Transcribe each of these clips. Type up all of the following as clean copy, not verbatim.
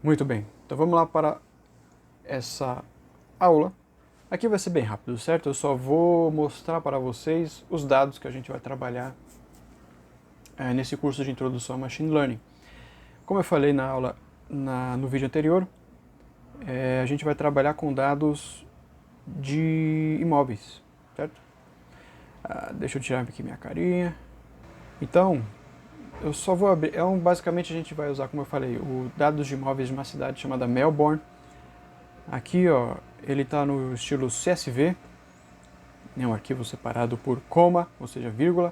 Muito bem, então vamos lá para essa aula. Aqui vai ser bem rápido, certo? Eu só vou mostrar para vocês os dados que a gente vai trabalhar nesse curso de Introdução ao Machine Learning. Como eu falei na aula, no vídeo anterior, a gente vai trabalhar com dados de imóveis, certo? Deixa eu tirar aqui minha carinha. Então, eu só vou abrir, basicamente a gente vai usar, como eu falei, o dados de imóveis de uma cidade chamada Melbourne. Aqui, ó, ele está no estilo CSV, é um arquivo separado por coma, ou seja, vírgula.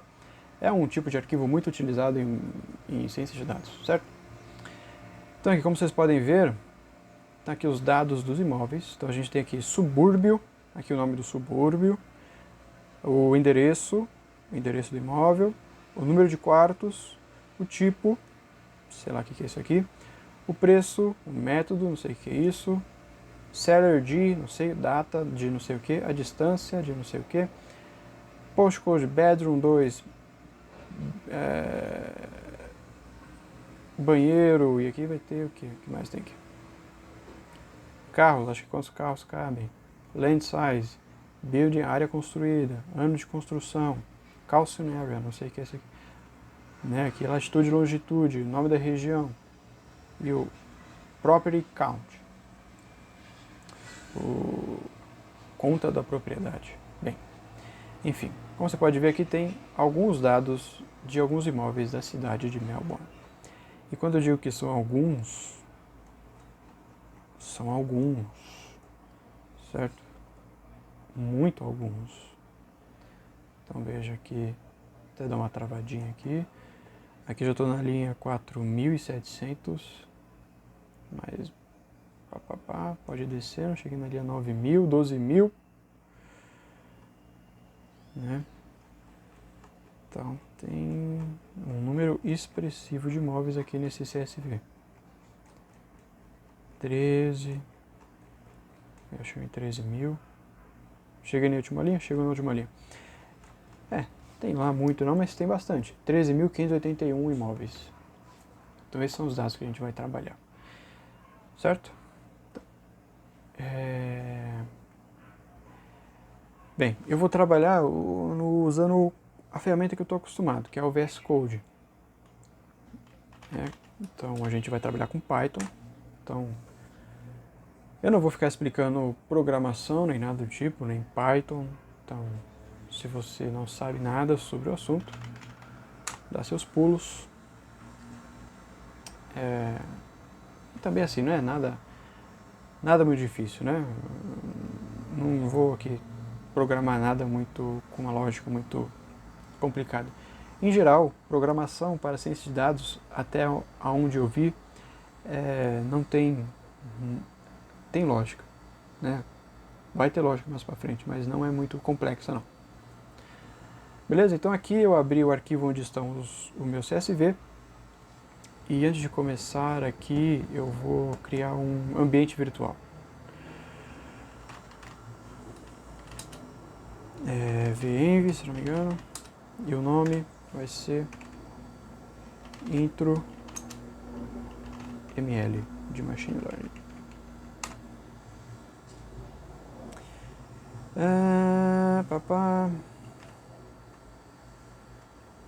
É um tipo de arquivo muito utilizado em ciência de dados, certo? Então aqui, como vocês podem ver, tá aqui os dados dos imóveis. Então a gente tem aqui subúrbio, aqui o nome do subúrbio, o endereço do imóvel, o número de quartos, o tipo, sei lá o que é isso aqui, o preço, o método, não sei o que é isso, seller de, não sei, data de não sei o que, a distância de não sei o que, postcode bedroom 2, banheiro, e aqui vai ter o que? O que mais tem aqui? Carros, acho que quantos carros cabem, land size, building, área construída, ano de construção, calcium area, não sei o que é isso aqui, né? Aqui latitude e longitude, nome da região, e o property count, o conta da propriedade. Bem, enfim, como você pode ver aqui tem alguns dados de alguns imóveis da cidade de Melbourne. E quando eu digo que são alguns, certo? Muito alguns. Então veja aqui, até dar uma travadinha aqui. Aqui já estou na linha 4.700, mas pode descer, não cheguei na linha 9.000, 12.000, né? Então tem um número expressivo de imóveis aqui nesse CSV. 13, eu cheguei em 13.000. Cheguei na última linha? Chegou na última linha. Tem lá muito não, mas tem bastante. 13.581 imóveis. Então esses são os dados que a gente vai trabalhar. Certo? Bem, eu vou trabalhar usando a ferramenta que eu estou acostumado, que é o VS Code. Então a gente vai trabalhar com Python. Então eu não vou ficar explicando programação nem nada do tipo, nem Python. Então, se você não sabe nada sobre o assunto, dá seus pulos. E também assim, não é nada muito difícil, né? Não vou aqui programar nada muito com uma lógica muito complicada. Em geral, programação para ciência de dados, até aonde eu vi, não tem lógica, né? Vai ter lógica mais para frente, mas não é muito complexa não. Beleza? Então aqui eu abri o arquivo onde estão o meu CSV. E antes de começar aqui, eu vou criar um ambiente virtual. venv, se não me engano, e o nome vai ser intro ml de machine learning.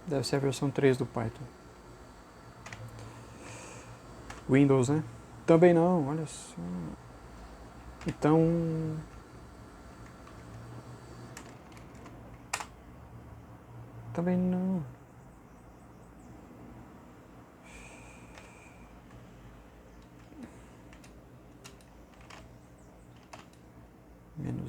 Deve ser a versão 3 do Python. Windows, né? Também não, olha só. Então, também não. -m.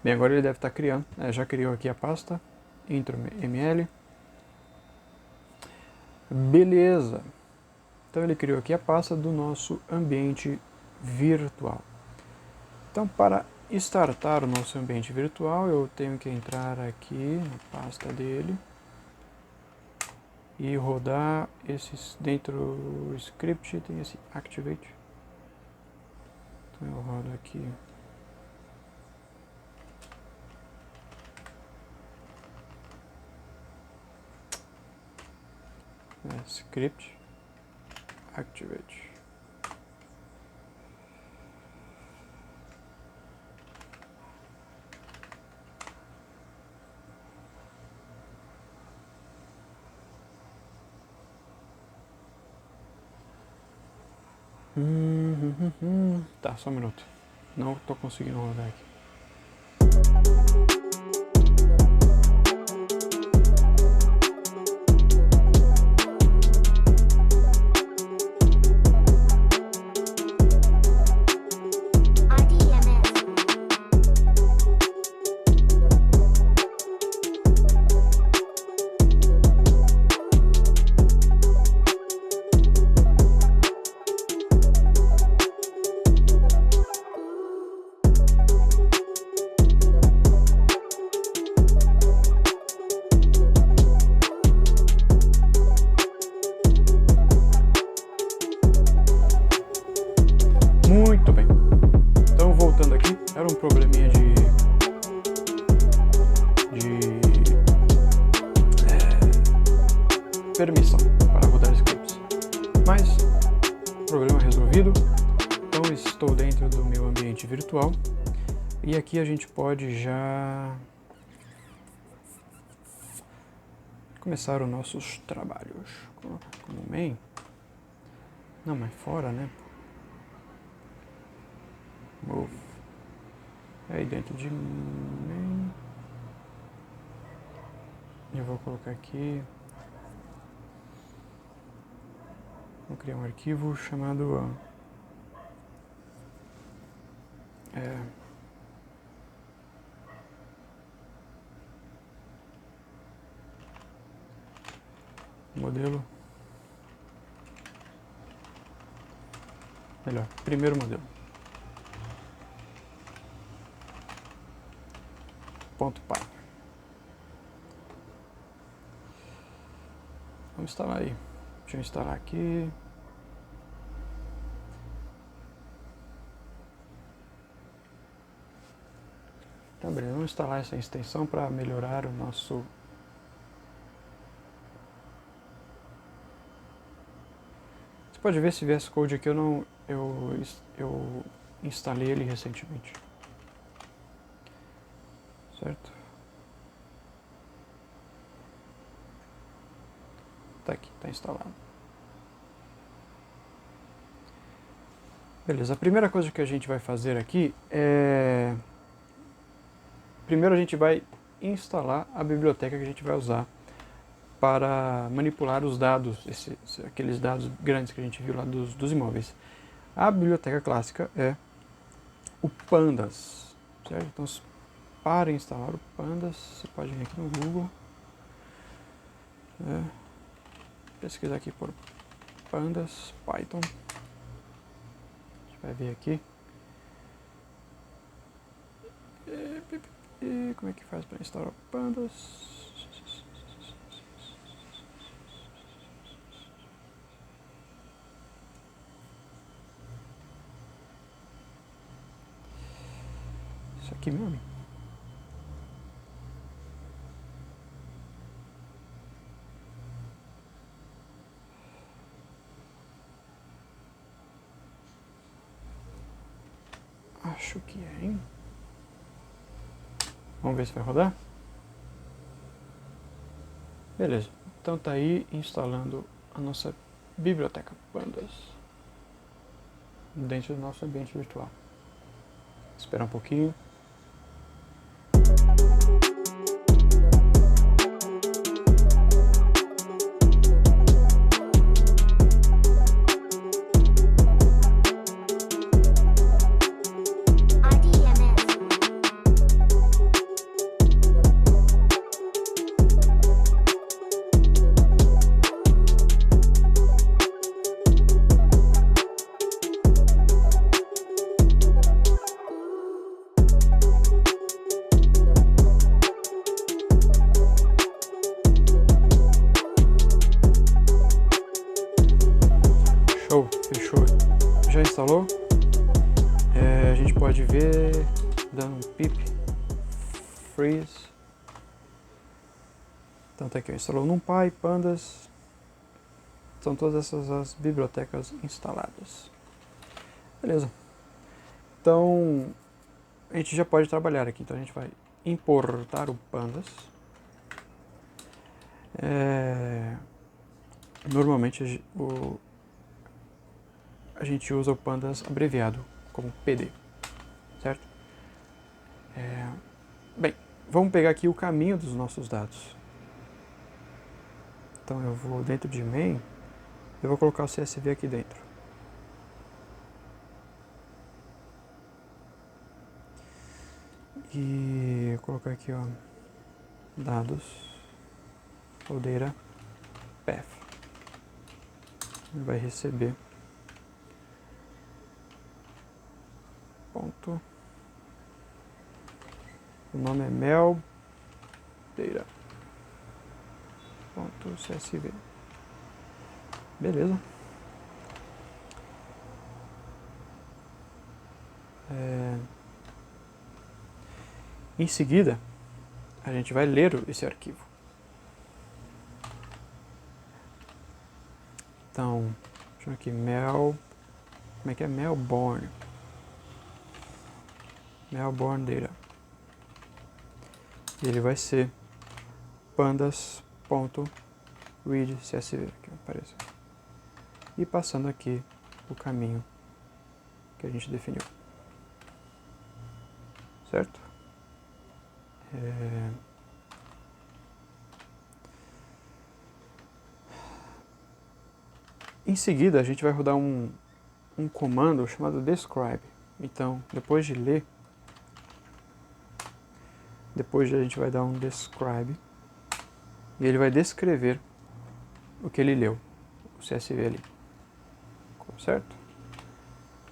Bem, agora ele deve estar criando. Já criou aqui a pasta intro.ml. Beleza. Então ele criou aqui a pasta do nosso ambiente virtual. Então, para startar o nosso ambiente virtual, eu tenho que entrar aqui na pasta dele. e rodar esses dentro do script, tem esse activate. Então eu rodo aqui. Script activate. Tá, só um minuto. Não tô conseguindo rodar aqui. Muito bem. Então, voltando aqui, era um probleminha de permissão para rodar scripts. Mas, problema resolvido. Então, estou dentro do meu ambiente virtual. E aqui a gente pode já começar os nossos trabalhos. Como main. Não, mas fora, né? Move. Aí dentro de main, eu vou colocar aqui, vou criar um arquivo chamado modelo, melhor, primeiro modelo. .py. Vamos instalar aí. Deixa eu instalar aqui. Tá, beleza. Vamos instalar essa extensão para melhorar o nosso... Você pode ver esse VS Code aqui, eu instalei ele recentemente. Certo? Tá aqui, tá instalado. Beleza, a primeira coisa que a gente vai fazer aqui é... Primeiro a gente vai instalar a biblioteca que a gente vai usar para manipular os dados, aqueles dados grandes que a gente viu lá dos imóveis. A biblioteca clássica é o Pandas, certo? Então, para instalar o Pandas, você pode vir aqui no Google, pesquisar aqui por Pandas Python, a gente vai ver aqui, e como é que faz para instalar o Pandas? Isso aqui mesmo. Acho que é, hein? Vamos ver se vai rodar? Beleza. Então tá aí instalando a nossa biblioteca Pandas dentro do nosso ambiente virtual. Esperar um pouquinho. Já instalou. A gente pode ver dando um pip freeze. Então tá aqui, instalou NumPy, Pandas. São todas essas as bibliotecas instaladas. Beleza. Então a gente já pode trabalhar aqui. Então a gente vai importar o Pandas. Normalmente a gente usa o Pandas abreviado como PD, certo? Bem, vamos pegar aqui o caminho dos nossos dados. Então eu vou dentro de main, eu vou colocar o CSV aqui dentro. E eu colocar aqui, ó, dados, ou data path. Ele vai receber ponto. O nome é mel data ponto csv. Beleza. Em seguida, a gente vai ler esse arquivo. Então, deixa eu ver aqui, como é que é? Melbourne data. E ele vai ser pandas.read.csv, que aparece. E passando aqui o caminho que a gente definiu. Certo? Em seguida, a gente vai rodar um comando chamado describe. Então, depois de ler, a gente vai dar um describe e ele vai descrever o que ele leu, o CSV ali. Certo?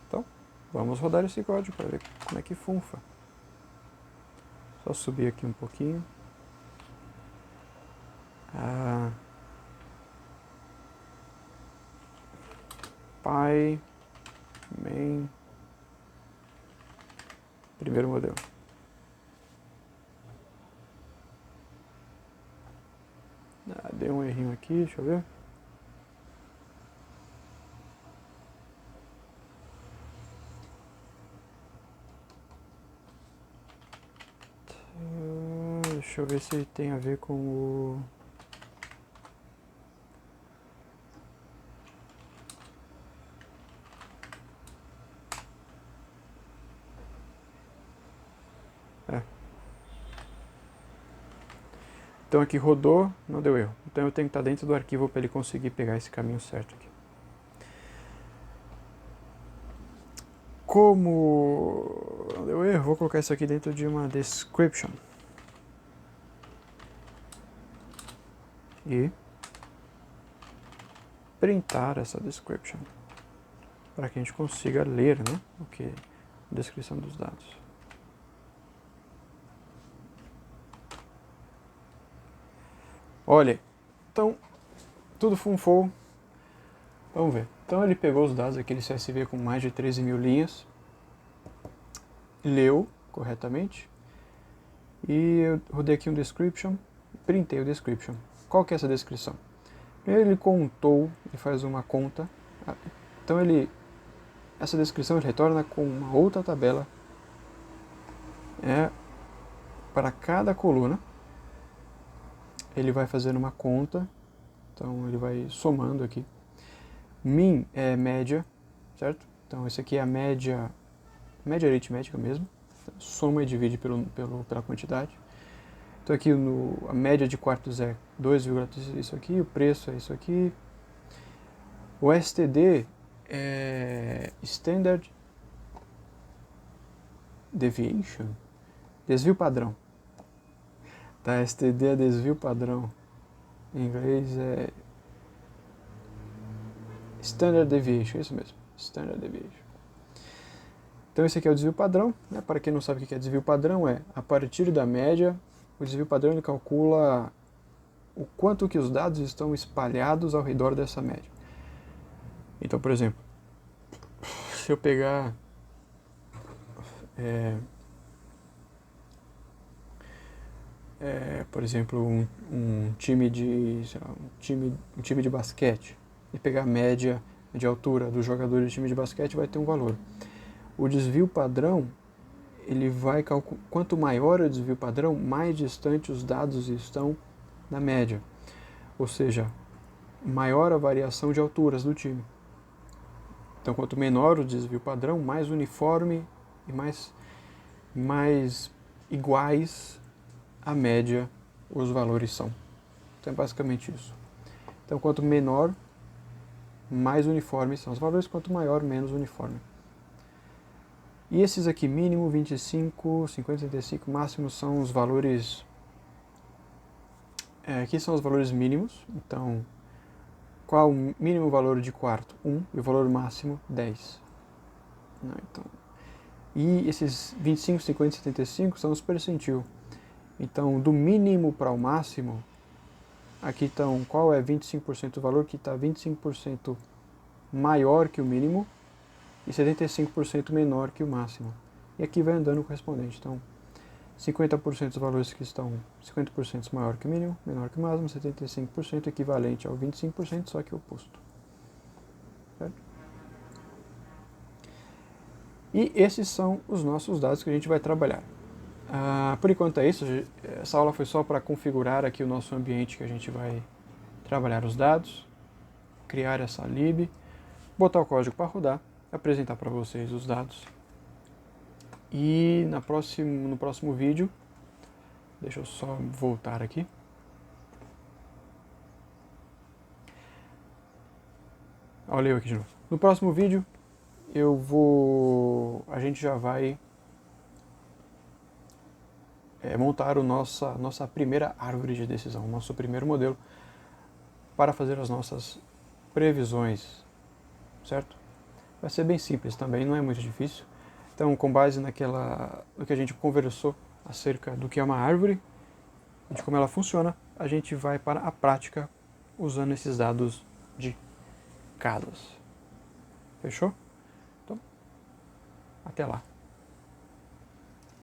Então, vamos rodar esse código para ver como é que funfa. Só subir aqui um pouquinho. Py main primeiro modelo. Deu um errinho aqui, deixa eu ver. Deixa eu ver se tem a ver com o... Então aqui rodou, não deu erro. Então eu tenho que estar dentro do arquivo para ele conseguir pegar esse caminho certo aqui. Como não deu erro, vou colocar isso aqui dentro de uma description. E printar essa description para que a gente consiga ler, né, a descrição dos dados. Olha, então tudo funfou. Vamos ver. Então ele pegou os dados daquele CSV com mais de 13.000 linhas, leu corretamente e eu rodei aqui um description, printei o description. Qual que é essa descrição? Primeiro ele contou, ele faz uma conta, então essa descrição ele retorna com uma outra tabela para cada coluna. Ele vai fazer uma conta, então ele vai somando aqui. Min é média, certo? Então esse aqui é a média aritmética mesmo. Soma e divide pela quantidade. Então aqui a média de quartos é 2,3 isso aqui, o preço é isso aqui. O STD é Standard Deviation, desvio padrão. Tá, STD é desvio padrão. Em inglês é Standard Deviation, isso mesmo, Standard Deviation. Então esse aqui é o desvio padrão, né? Para quem não sabe o que é desvio padrão, a partir da média, o desvio padrão ele calcula o quanto que os dados estão espalhados ao redor dessa média. Então, por exemplo, se eu pegar por exemplo, um time de, sei lá, um time de basquete e pegar a média de altura dos jogadores de time de basquete, vai ter um valor. O desvio padrão, ele vai calcular, quanto maior o desvio padrão, mais distante os dados estão da média. Ou seja, maior a variação de alturas do time. Então, quanto menor o desvio padrão, mais uniforme e mais iguais à média os valores são. Então, é basicamente isso. Então, quanto menor, mais uniformes são os valores, quanto maior, menos uniforme. E esses aqui, mínimo, 25, 50, 65, máximo, são os valores... aqui são os valores mínimos. Então, qual o mínimo valor de quarto? 1, e o valor máximo, 10. Então, e esses 25, 50 e 75 são os percentil. Então, do mínimo para o máximo, aqui estão qual é 25% do valor, que está 25% maior que o mínimo e 75% menor que o máximo. E aqui vai andando o correspondente. Então, 50% dos valores que estão 50% maior que o mínimo, menor que o máximo, 75% equivalente ao 25%, só que oposto. Certo? E esses são os nossos dados que a gente vai trabalhar. Por enquanto é isso. Essa aula foi só para configurar aqui o nosso ambiente que a gente vai trabalhar os dados, criar essa lib, botar o código para rodar, apresentar para vocês os dados. E no próximo vídeo, deixa eu só voltar aqui. Olha eu aqui de novo. No próximo vídeo, a gente já vai montar nossa primeira árvore de decisão, nosso primeiro modelo para fazer as nossas previsões, certo? Vai ser bem simples também, não é muito difícil. Então, com base no que a gente conversou acerca do que é uma árvore e de como ela funciona, a gente vai para a prática usando esses dados de casas. Fechou? Então, até lá.